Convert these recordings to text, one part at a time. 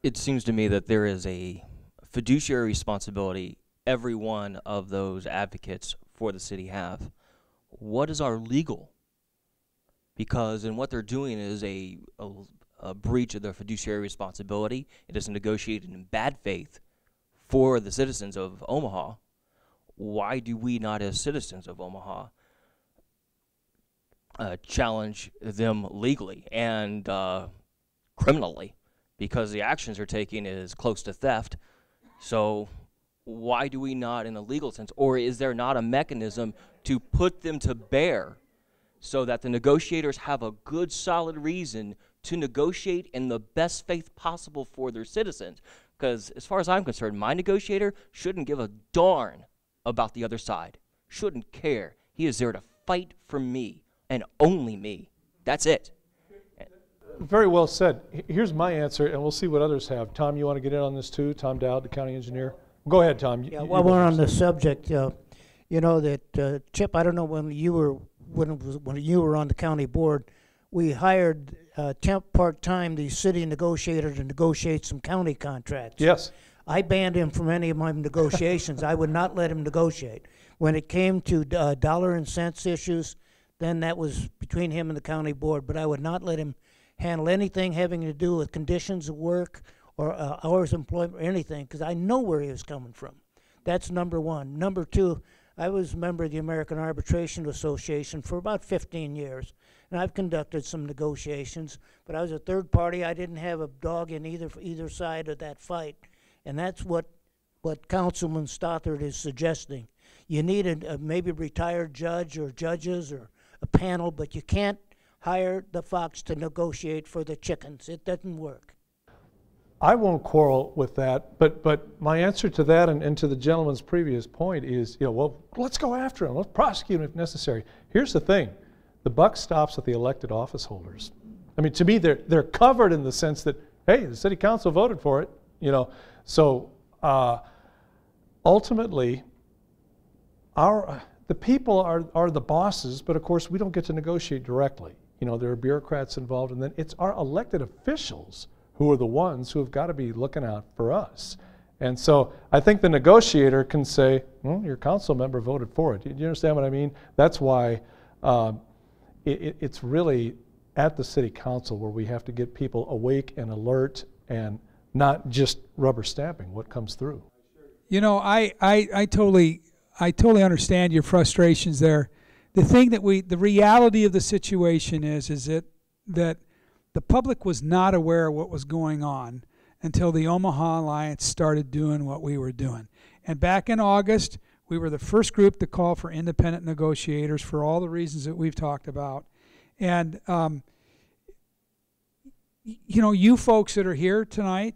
It seems to me that there is a fiduciary responsibility every one of those advocates for the city have. What is our legal? Because in what they're doing is a breach of their fiduciary responsibility. It is negotiated in bad faith for the citizens of Omaha. Why do we not, as citizens of Omaha, challenge them legally and criminally? Because the actions they're taking is close to theft. So why do we not, in a legal sense, or is there not a mechanism to put them to bear so that the negotiators have a good, solid reason to negotiate in the best faith possible for their citizens? Because as far as I'm concerned, my negotiator shouldn't give a darn about the other side, shouldn't care. He is there to fight for me and only me. That's it. Very well said. Here's my answer, and we'll see what others have. Tom, you want to get in on this too? Tom Dowd, the county engineer. Go ahead, Tom. Yeah, while we're on the subject, you know that Chip. I don't know when you were on the county board, we hired temp part-time the city negotiator to negotiate some county contracts. Yes. I banned him from any of my negotiations. I would not let him negotiate. When it came to dollar and cents issues, then that was between him and the county board. But I would not let him handle anything having to do with conditions of work or hours of employment or anything, because I know where he was coming from. That's number one. Number two, I was a member of the American Arbitration Association for about 15 years, and I've conducted some negotiations, but I was a third party. I didn't have a dog in either side of that fight, and that's what Councilman Stothard is suggesting. You need a maybe retired judge or judges or a panel, but you can't hire the fox to negotiate for the chickens. It doesn't work. I won't quarrel with that, but my answer to that and to the gentleman's previous point is, well, let's go after him. Let's prosecute him if necessary. Here's the thing. The buck stops with the elected office holders. I mean, to me, they're covered in the sense that, hey, the city council voted for it, So ultimately, the people are the bosses, but of course, we don't get to negotiate directly. There are bureaucrats involved, and then it's our elected officials who are the ones who have got to be looking out for us. And so I think the negotiator can say, well, your council member voted for it. Do you understand what I mean? That's why it's really at the city council where we have to get people awake and alert and not just rubber stamping what comes through. I totally understand your frustrations there. The thing the reality of the situation is that the public was not aware of what was going on until the Omaha Alliance started doing what we were doing. And back in August, we were the first group to call for independent negotiators for all the reasons that we've talked about. And, you folks that are here tonight,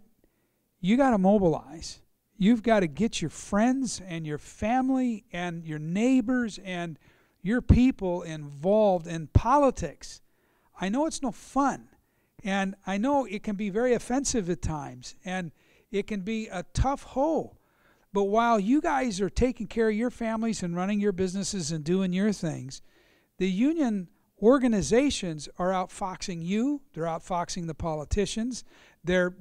you got to mobilize. You've got to get your friends and your family and your neighbors and your people involved in politics. I know it's no fun, and I know it can be very offensive at times, and it can be a tough hoe. But while you guys are taking care of your families and running your businesses and doing your things, the union organizations are outfoxing you. They're outfoxing the politicians. They're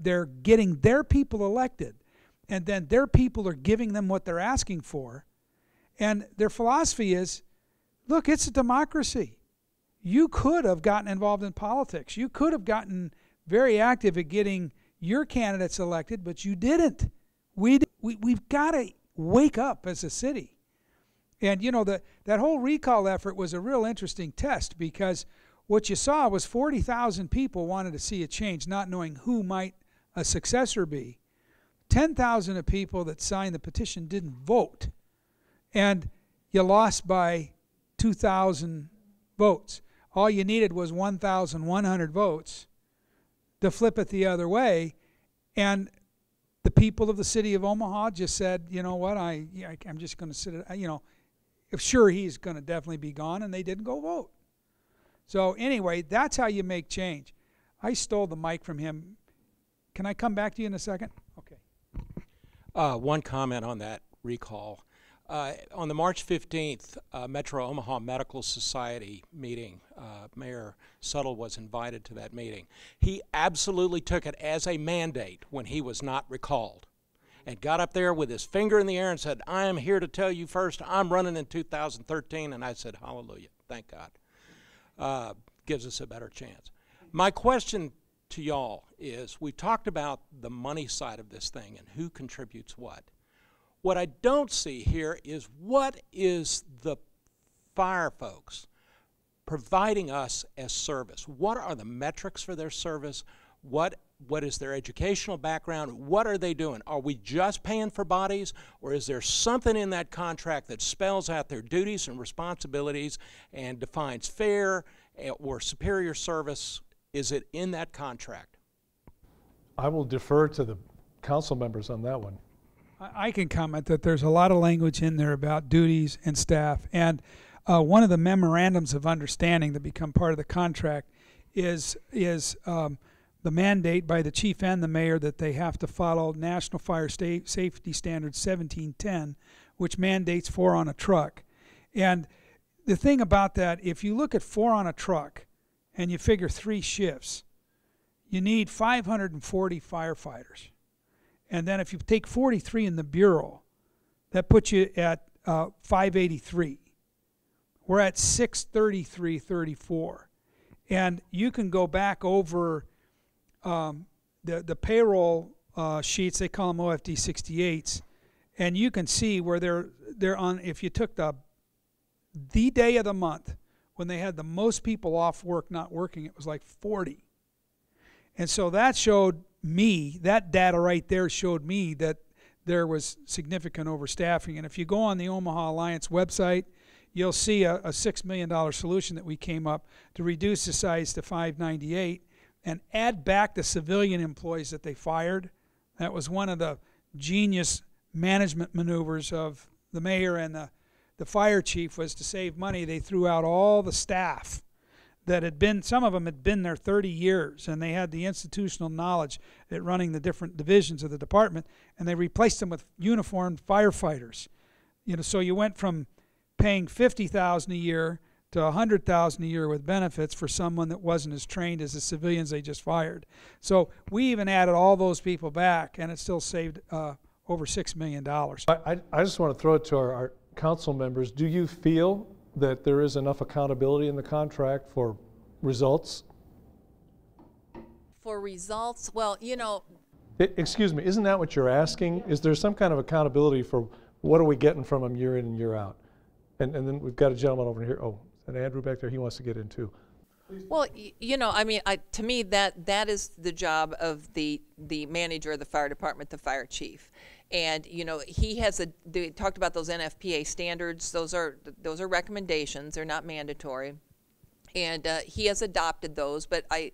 getting their people elected, and then their people are giving them what they're asking for. And their philosophy is, look, it's a democracy. You could have gotten involved in politics. You could have gotten very active at getting your candidates elected, but you didn't. We've got to wake up as a city. And, that whole recall effort was a real interesting test, because what you saw was 40,000 people wanted to see a change, not knowing who might a successor be. 10,000 of people that signed the petition didn't vote. And you lost by 2,000 votes. All you needed was 1,100 votes to flip it the other way. And the people of the city of Omaha just said, you know what, I'm just going to sit it, sure, he's going to definitely be gone, and they didn't go vote. So anyway, that's how you make change. I stole the mic from him. Can I come back to you in a second? Okay. One comment on that recall. On the March 15th Metro Omaha Medical Society meeting, Mayor Suttle was invited to that meeting. He absolutely took it as a mandate when he was not recalled, and got up there with his finger in the air and said, I am here to tell you first, I'm running in 2013. And I said, hallelujah, thank God. Gives us a better chance. My question to y'all is, we talked about the money side of this thing and who contributes what. What I don't see here is, what is the fire folks providing us as service? What are the metrics for their service? What is their educational background? What are they doing? Are we just paying for bodies, or is there something in that contract that spells out their duties and responsibilities and defines fair or superior service? Is it in that contract? I will defer to the council members on that one. I can comment that there's a lot of language in there about duties and staff. And one of the memorandums of understanding that become part of the contract is the mandate by the chief and the mayor that they have to follow National Fire Safety Standard 1710, which mandates 4 on a truck. And the thing about that, if you look at 4 on a truck and you figure 3 shifts, you need 540 firefighters. And then if you take 43 in the Bureau, that puts you at 583. We're at 633.34. And you can go back over the payroll sheets, they call them OFD 68s, and you can see where they're on. If you took the day of the month when they had the most people off work not working, it was like 40. And so that showed me, that data right there showed me that there was significant overstaffing. And if you go on the Omaha Alliance website, you'll see a $6 million solution that we came up to reduce the size to 598 and add back the civilian employees that they fired. That was one of the genius management maneuvers of the mayor and the fire chief, was to save money. They threw out all the staff that had been, some of them had been there 30 years, and they had the institutional knowledge at running the different divisions of the department, and they replaced them with uniformed firefighters. You know, so you went from paying $50,000 a year to $100,000 a year with benefits for someone that wasn't as trained as the civilians they just fired. So we even added all those people back, and it still saved over $6 million. I just want to throw it to our council members. Do you feel that there is enough accountability in the contract for results? For results, well, you know. Excuse me, isn't that what you're asking? Is there some kind of accountability for what are we getting from them year in and year out? And then we've got a gentleman over here. Oh, and Andrew back there, he wants to get in too. Well, you know, I mean, to me, that is the job of the manager of the fire department, the fire chief. And, you know, he has they talked about those NFPA standards. Those are recommendations. They're not mandatory. And he has adopted those. But I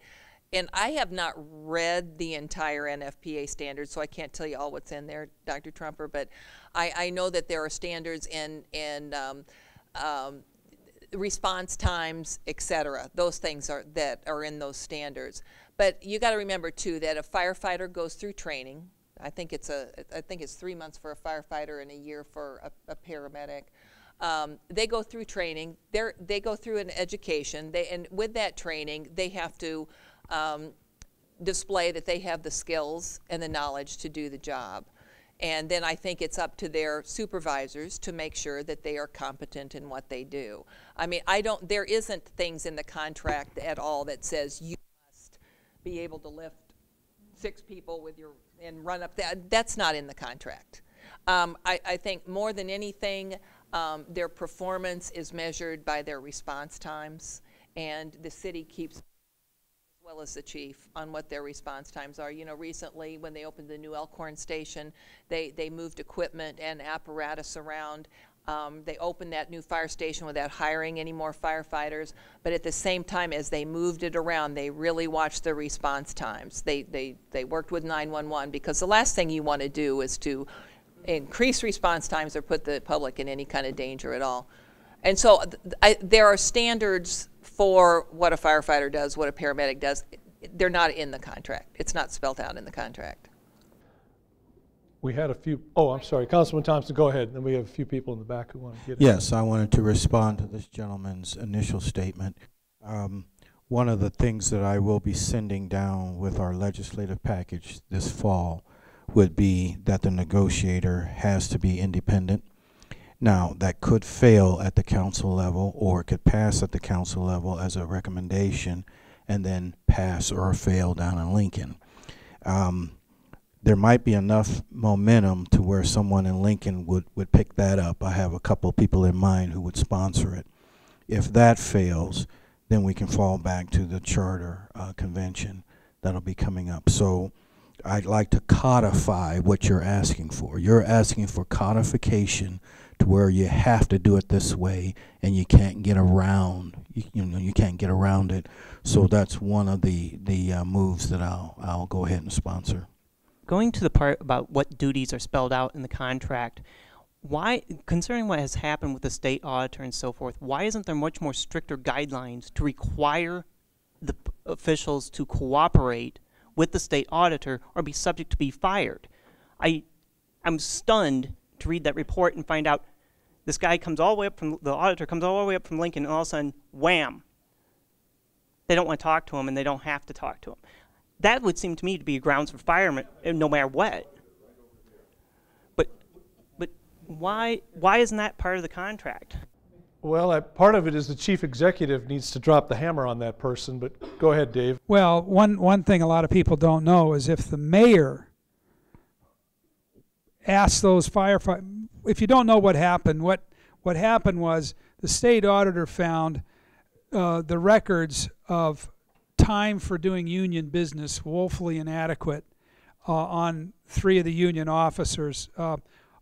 have not read the entire NFPA standards, so I can't tell you all what's in there, Dr. Trumper. But I know that there are standards in response times, etc. Those things that are in those standards. But you got to remember too that a firefighter goes through training. I think it's 3 months for a firefighter and a year for a paramedic. They go through training. They go through an education. And with that training, they have to display that they have the skills and the knowledge to do the job. And then I think it's up to their supervisors to make sure that they are competent in what they do. I mean, there isn't things in the contract at all that says you must be able to lift 6 people and run up that. That's not in the contract. I think more than anything, their performance is measured by their response times, and the city keeps, as well as the chief, on what their response times are. You know, recently when they opened the new Elkhorn station, they moved equipment and apparatus around. They opened that new fire station without hiring any more firefighters, but at the same time as they moved it around, they really watched the response times. They worked with 911, because the last thing you want to do is to increase response times or put the public in any kind of danger at all. And so there are standards for what a firefighter does, what a paramedic does. They're not in the contract. It's not spelled out in the contract. We had a few, oh, I'm sorry, Councilman Thompson, go ahead. Then we have a few people in the back who want to get in. Yes, I wanted to respond to this gentleman's initial statement. One of the things that I will be sending down with our legislative package this fall would be that the negotiator has to be independent. Now, that could fail at the council level, or it could pass at the council level as a recommendation and then pass or fail down in Lincoln. There might be enough momentum to where someone in Lincoln would pick that up. I have a couple of people in mind who would sponsor it. If that fails, then we can fall back to the charter convention that'll be coming up. So I'd like to codify what you're asking for. You're asking for codification to where you have to do it this way and you can't get around. You can't get around it. So that's one of the moves that I'll go ahead and sponsor. Going to the part about what duties are spelled out in the contract, why, concerning what has happened with the state auditor and so forth, why isn't there much more stricter guidelines to require the officials to cooperate with the state auditor or be subject to be fired? I'm stunned to read that report and find out this guy comes all the way up from, the auditor comes all the way up from Lincoln, and all of a sudden, wham, they don't want to talk to him and they don't have to talk to him. That would seem to me to be grounds for fireman no matter what. But why isn't that part of the contract? Well, part of it is the chief executive needs to drop the hammer on that person, but go ahead, Dave. Well, one thing a lot of people don't know is if the mayor asks those firefighters, if you don't know what happened, what happened was the state auditor found the records of time for doing union business woefully inadequate on 3 of the union officers.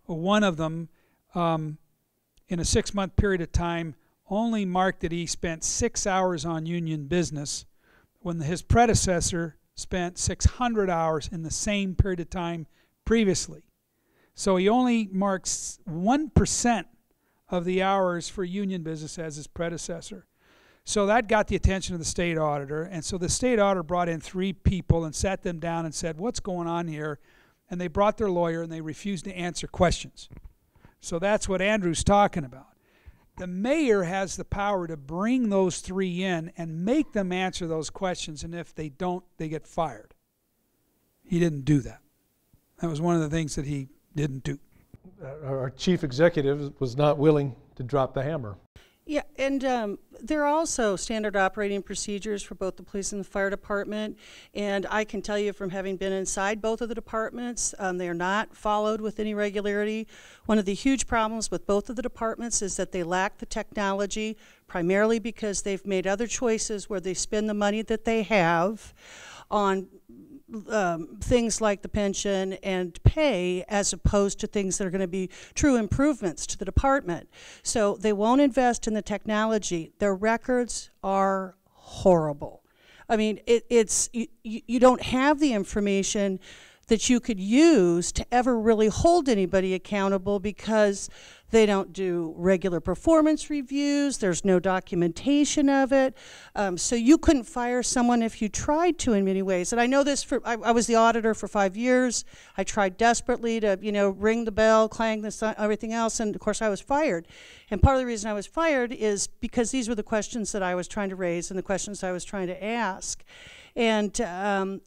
One of them, in a 6-month period of time, only marked that he spent 6 hours on union business when his predecessor spent 600 hours in the same period of time previously. So he only marks 1% of the hours for union business as his predecessor. So that got the attention of the state auditor, and so the state auditor brought in 3 people and sat them down and said, what's going on here? And they brought their lawyer and they refused to answer questions. So that's what Andrew's talking about. The mayor has the power to bring those 3 in and make them answer those questions, and if they don't, they get fired. He didn't do that. That was one of the things that he didn't do. Our chief executive was not willing to drop the hammer. Yeah, and there are also standard operating procedures for both the police and the fire department, and I can tell you from having been inside both of the departments, they are not followed with any regularity. One of the huge problems with both of the departments is that they lack the technology, primarily because they've made other choices where they spend the money that they have on things like the pension and pay, as opposed to things that are going to be true improvements to the department. So they won't invest in the technology. Their records are horrible. I mean, you don't have the information that you could use to ever really hold anybody accountable, because they don't do regular performance reviews. There's no documentation of it. So you couldn't fire someone if you tried to in many ways. And I know this, I was the auditor for 5 years. I tried desperately to, ring the bell, clang the sign, everything else, and of course I was fired. And part of the reason I was fired is because these were the questions that I was trying to raise and the questions I was trying to ask. And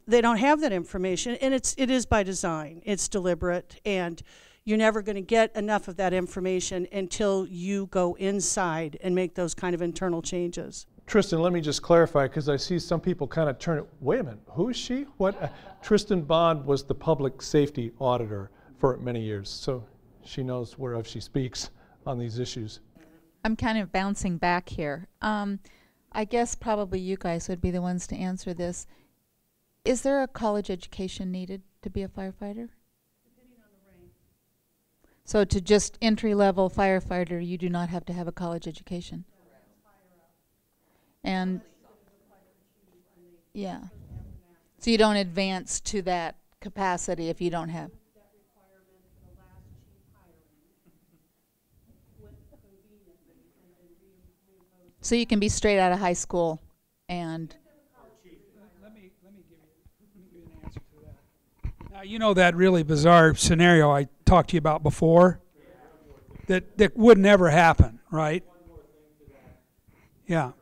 they don't have that information, and it is by design. It's deliberate, and you're never going to get enough of that information until you go inside and make those kind of internal changes. Tristan, let me just clarify, because I see some people kind of turn it, wait a minute, who is she? What? Tristan Bond was the public safety auditor for many years, so she knows whereof she speaks on these issues. I'm kind of bouncing back here. I guess probably you guys would be the ones to answer this. Is there a college education needed to be a firefighter? Depending on the rank. So to just entry-level firefighter, you do not have to have a college education? And yeah. So you don't advance to that capacity if you don't have. So you can be straight out of high school and... Let me give you an answer to that. Now, you know that really bizarre scenario I talked to you about before? That would never happen, right? Yeah.